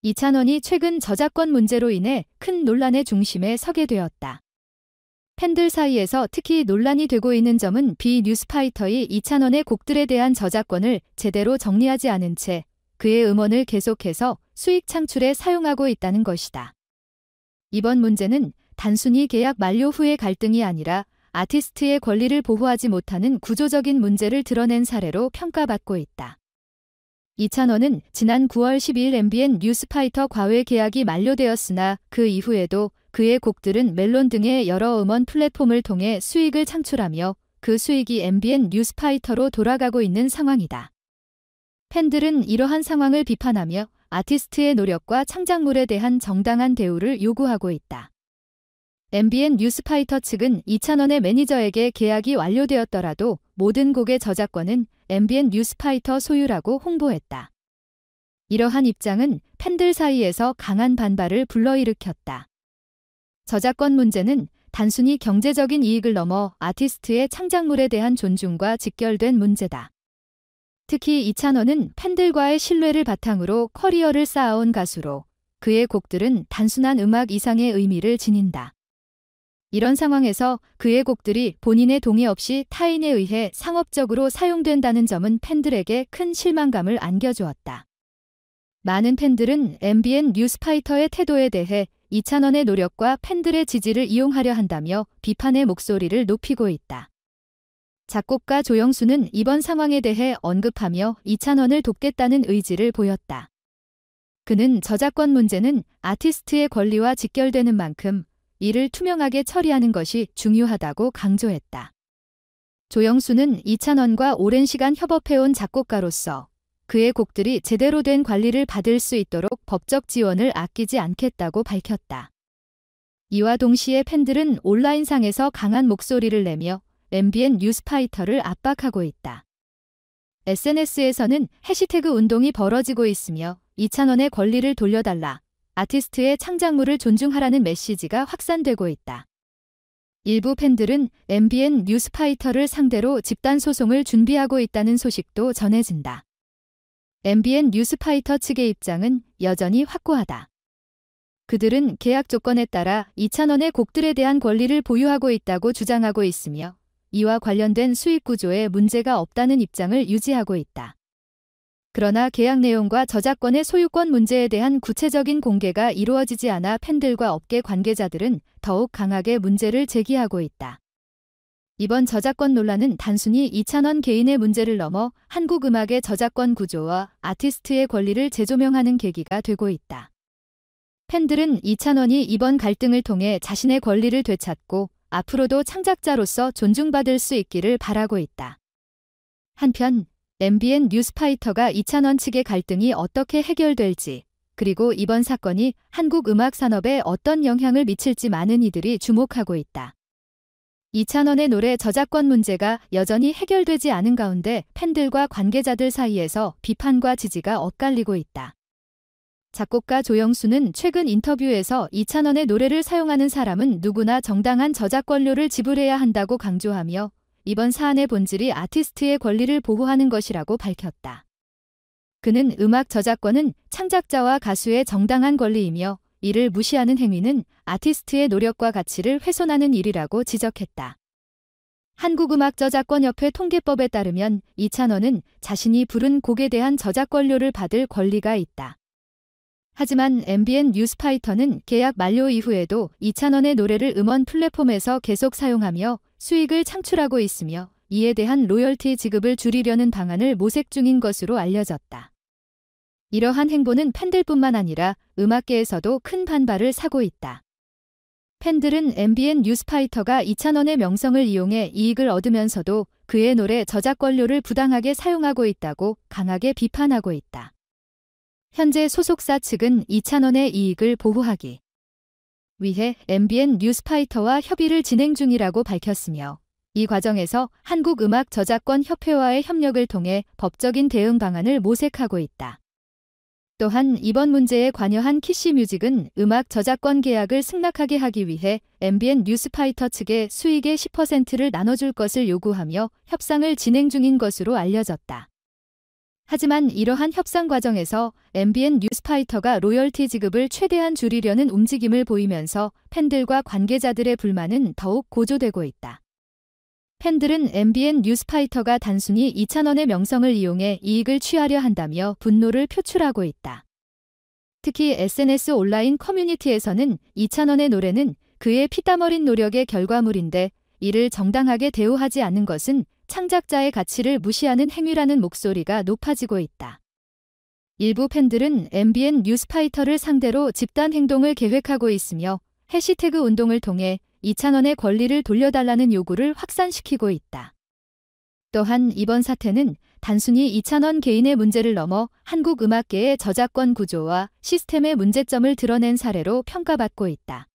이찬원이 최근 저작권 문제로 인해 큰 논란의 중심에 서게 되었다. 팬들 사이에서 특히 논란이 되고 있는 점은 비뉴스파이터의 이찬원의 곡들에 대한 저작권을 제대로 정리하지 않은 채 그의 음원을 계속해서 수익 창출에 사용하고 있다는 것이다. 이번 문제는 단순히 계약 만료 후의 갈등이 아니라 아티스트의 권리를 보호하지 못하는 구조적인 문제를 드러낸 사례로 평가받고 있다. 이찬원은 지난 9월 12일 MBN 뉴스파이터 과외 계약이 만료되었으나 그 이후에도 그의 곡들은 멜론 등의 여러 음원 플랫폼을 통해 수익을 창출하며 그 수익이 MBN 뉴스파이터로 돌아가고 있는 상황이다. 팬들은 이러한 상황을 비판하며 아티스트의 노력과 창작물에 대한 정당한 대우를 요구하고 있다. MBN 뉴스파이터 측은 이찬원의 매니저에게 계약이 완료되었더라도 모든 곡의 저작권은 MBN 뉴스파이터 소유라고 홍보했다. 이러한 입장은 팬들 사이에서 강한 반발을 불러일으켰다. 저작권 문제는 단순히 경제적인 이익을 넘어 아티스트의 창작물에 대한 존중과 직결된 문제다. 특히 이찬원은 팬들과의 신뢰를 바탕으로 커리어를 쌓아온 가수로 그의 곡들은 단순한 음악 이상의 의미를 지닌다. 이런 상황에서 그의 곡들이 본인의 동의 없이 타인에 의해 상업적으로 사용된다는 점은 팬들에게 큰 실망감을 안겨주었다. 많은 팬들은 MBN 뉴스파이터의 태도에 대해 이찬원의 노력과 팬들의 지지를 이용하려 한다며 비판의 목소리를 높이고 있다. 작곡가 조영수는 이번 상황에 대해 언급하며 이찬원을 돕겠다는 의지를 보였다. 그는 저작권 문제는 아티스트의 권리와 직결되는 만큼 이를 투명하게 처리하는 것이 중요하다고 강조했다. 조영수는 이찬원과 오랜 시간 협업해온 작곡가로서 그의 곡들이 제대로 된 관리를 받을 수 있도록 법적 지원을 아끼지 않겠다고 밝혔다. 이와 동시에 팬들은 온라인상에서 강한 목소리를 내며 MBN 뉴스파이터를 압박하고 있다. SNS에서는 해시태그 운동이 벌어지고 있으며 이찬원의 권리를 돌려달라, 아티스트의 창작물을 존중하라는 메시지가 확산되고 있다. 일부 팬들은 MBN 뉴스파이터를 상대로 집단 소송을 준비하고 있다는 소식도 전해진다. MBN 뉴스파이터 측의 입장은 여전히 확고하다. 그들은 계약 조건에 따라 이찬원의 곡들에 대한 권리를 보유하고 있다고 주장하고 있으며 이와 관련된 수익 구조에 문제가 없다는 입장을 유지하고 있다. 그러나 계약 내용과 저작권의 소유권 문제에 대한 구체적인 공개가 이루어지지 않아 팬들과 업계 관계자들은 더욱 강하게 문제를 제기하고 있다. 이번 저작권 논란은 단순히 이찬원 개인의 문제를 넘어 한국 음악의 저작권 구조와 아티스트의 권리를 재조명하는 계기가 되고 있다. 팬들은 이찬원이 이번 갈등을 통해 자신의 권리를 되찾고 앞으로도 창작자로서 존중받을 수 있기를 바라고 있다. 한편 MBN 뉴스파이터가 이찬원 측의 갈등이 어떻게 해결될지, 그리고 이번 사건이 한국 음악 산업에 어떤 영향을 미칠지 많은 이들이 주목하고 있다. 이찬원의 노래 저작권 문제가 여전히 해결되지 않은 가운데 팬들과 관계자들 사이에서 비판과 지지가 엇갈리고 있다. 작곡가 조영수는 최근 인터뷰에서 이찬원의 노래를 사용하는 사람은 누구나 정당한 저작권료를 지불해야 한다고 강조하며 이번 사안의 본질이 아티스트의 권리를 보호하는 것이라고 밝혔다. 그는 음악 저작권은 창작자와 가수의 정당한 권리이며 이를 무시하는 행위는 아티스트의 노력과 가치를 훼손하는 일이라고 지적했다. 한국음악저작권협회 통계법에 따르면 이찬원은 자신이 부른 곡에 대한 저작권료를 받을 권리가 있다. 하지만 MBN 뉴스파이터는 계약 만료 이후에도 이찬원의 노래를 음원 플랫폼에서 계속 사용하며 수익을 창출하고 있으며 이에 대한 로열티 지급을 줄이려는 방안을 모색 중인 것으로 알려졌다. 이러한 행보는 팬들뿐만 아니라 음악계에서도 큰 반발을 사고 있다. 팬들은 MBN 뉴스파이터가 이찬원의 명성을 이용해 이익을 얻으면서도 그의 노래 저작권료를 부당하게 사용하고 있다고 강하게 비판하고 있다. 현재 소속사 측은 이찬원의 이익을 보호하기 위해 MBN 뉴스파이터와 협의를 진행 중이라고 밝혔으며 이 과정에서 한국음악저작권협회와의 협력을 통해 법적인 대응 방안을 모색하고 있다. 또한 이번 문제에 관여한 키시뮤직은 음악 저작권 계약을 승낙하게 하기 위해 MBN 뉴스파이터 측에 수익의 10%를 나눠줄 것을 요구하며 협상을 진행 중인 것으로 알려졌다. 하지만 이러한 협상 과정에서 MBN 뉴스파이터가 로열티 지급을 최대한 줄이려는 움직임을 보이면서 팬들과 관계자들의 불만은 더욱 고조되고 있다. 팬들은 MBN 뉴스파이터가 단순히 이찬원의 명성을 이용해 이익을 취하려 한다며 분노를 표출하고 있다. 특히 SNS 온라인 커뮤니티에서는 이찬원의 노래는 그의 피땀 어린 노력의 결과물인데 이를 정당하게 대우하지 않는 것은 창작자의 가치를 무시하는 행위라는 목소리가 높아지고 있다. 일부 팬들은 MBN 뉴스파이터를 상대로 집단 행동을 계획하고 있으며 해시태그 운동을 통해 이찬원의 권리를 돌려달라는 요구를 확산시키고 있다. 또한 이번 사태는 단순히 이찬원 개인의 문제를 넘어 한국 음악계의 저작권 구조와 시스템의 문제점을 드러낸 사례로 평가받고 있다.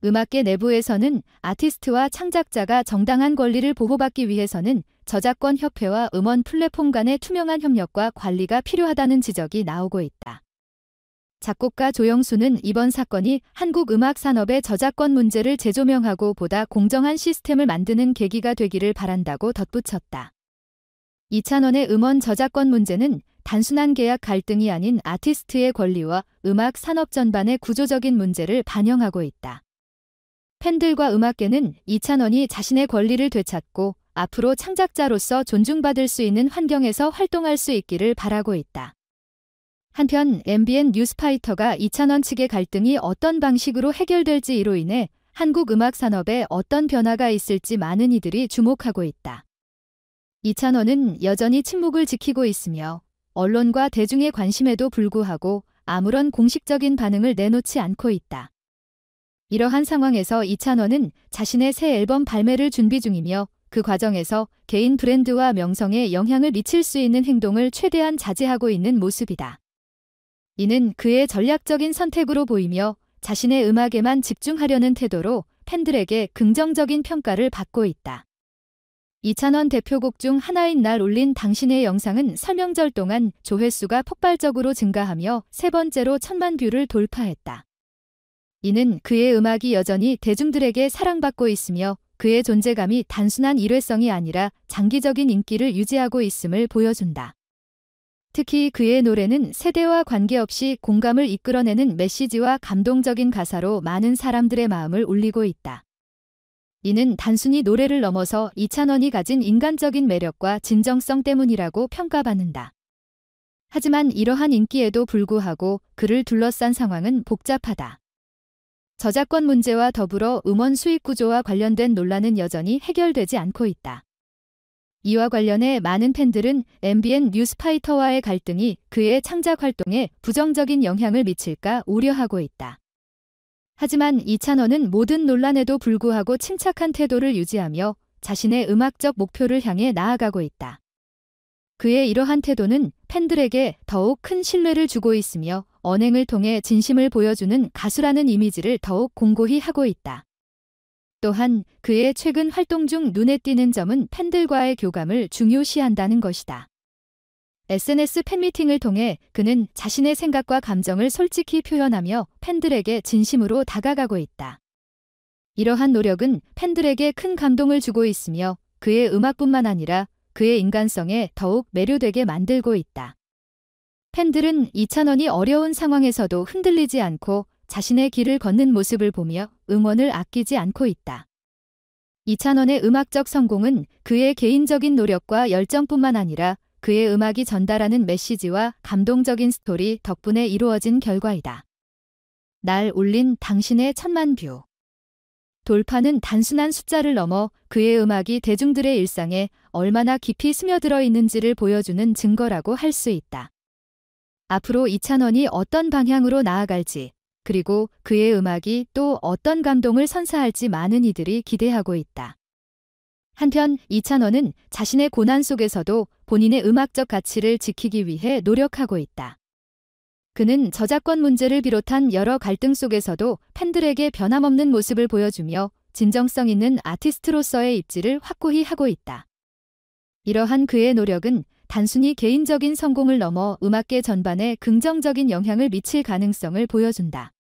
음악계 내부에서는 아티스트와 창작자가 정당한 권리를 보호받기 위해서는 저작권 협회와 음원 플랫폼 간의 투명한 협력과 관리가 필요하다는 지적이 나오고 있다. 작곡가 조영수는 이번 사건이 한국 음악 산업의 저작권 문제를 재조명하고 보다 공정한 시스템을 만드는 계기가 되기를 바란다고 덧붙였다. 이찬원의 음원 저작권 문제는 단순한 계약 갈등이 아닌 아티스트의 권리와 음악 산업 전반의 구조적인 문제를 반영하고 있다. 팬들과 음악계는 이찬원이 자신의 권리를 되찾고 앞으로 창작자로서 존중받을 수 있는 환경에서 활동할 수 있기를 바라고 있다. 한편 MBN 뉴스파이터가 이찬원 측의 갈등이 어떤 방식으로 해결될지 이로 인해 한국 음악 산업에 어떤 변화가 있을지 많은 이들이 주목하고 있다. 이찬원은 여전히 침묵을 지키고 있으며 언론과 대중의 관심에도 불구하고 아무런 공식적인 반응을 내놓지 않고 있다. 이러한 상황에서 이찬원은 자신의 새 앨범 발매를 준비 중이며 그 과정에서 개인 브랜드와 명성에 영향을 미칠 수 있는 행동을 최대한 자제하고 있는 모습이다. 이는 그의 전략적인 선택으로 보이며 자신의 음악에만 집중하려는 태도로 팬들에게 긍정적인 평가를 받고 있다. 이찬원 대표곡 중 하나인 날 올린 당신의 영상은 설명절 동안 조회수가 폭발적으로 증가하며 세 번째로 1000만 뷰를 돌파했다. 이는 그의 음악이 여전히 대중들에게 사랑받고 있으며 그의 존재감이 단순한 일회성이 아니라 장기적인 인기를 유지하고 있음을 보여준다. 특히 그의 노래는 세대와 관계없이 공감을 이끌어내는 메시지와 감동적인 가사로 많은 사람들의 마음을 울리고 있다. 이는 단순히 노래를 넘어서 이찬원이 가진 인간적인 매력과 진정성 때문이라고 평가받는다. 하지만 이러한 인기에도 불구하고 그를 둘러싼 상황은 복잡하다. 저작권 문제와 더불어 음원 수익 구조와 관련된 논란은 여전히 해결되지 않고 있다. 이와 관련해 많은 팬들은 MBN 뉴스파이터와의 갈등이 그의 창작 활동에 부정적인 영향을 미칠까 우려하고 있다. 하지만 이찬원은 모든 논란에도 불구하고 침착한 태도를 유지하며 자신의 음악적 목표를 향해 나아가고 있다. 그의 이러한 태도는 팬들에게 더욱 큰 신뢰를 주고 있으며 언행을 통해 진심을 보여주는 가수라는 이미지를 더욱 공고히 하고 있다. 또한 그의 최근 활동 중 눈에 띄는 점은 팬들과의 교감을 중요시한다는 것이다. SNS 팬미팅을 통해 그는 자신의 생각과 감정을 솔직히 표현하며 팬들에게 진심으로 다가가고 있다. 이러한 노력은 팬들에게 큰 감동을 주고 있으며 그의 음악뿐만 아니라 그의 인간성에 더욱 매료되게 만들고 있다. 팬들은 이찬원이 어려운 상황에서도 흔들리지 않고 자신의 길을 걷는 모습을 보며 응원을 아끼지 않고 있다. 이찬원의 음악적 성공은 그의 개인적인 노력과 열정뿐만 아니라 그의 음악이 전달하는 메시지와 감동적인 스토리 덕분에 이루어진 결과이다. 날 올린 당신의 1000만 뷰. 돌파는 단순한 숫자를 넘어 그의 음악이 대중들의 일상에 얼마나 깊이 스며들어 있는지를 보여주는 증거라고 할 수 있다. 앞으로 이찬원이 어떤 방향으로 나아갈지, 그리고 그의 음악이 또 어떤 감동을 선사할지 많은 이들이 기대하고 있다. 한편 이찬원은 자신의 고난 속에서도 본인의 음악적 가치를 지키기 위해 노력하고 있다. 그는 저작권 문제를 비롯한 여러 갈등 속에서도 팬들에게 변함없는 모습을 보여주며 진정성 있는 아티스트로서의 입지를 확고히 하고 있다. 이러한 그의 노력은 단순히 개인적인 성공을 넘어 음악계 전반에 긍정적인 영향을 미칠 가능성을 보여준다.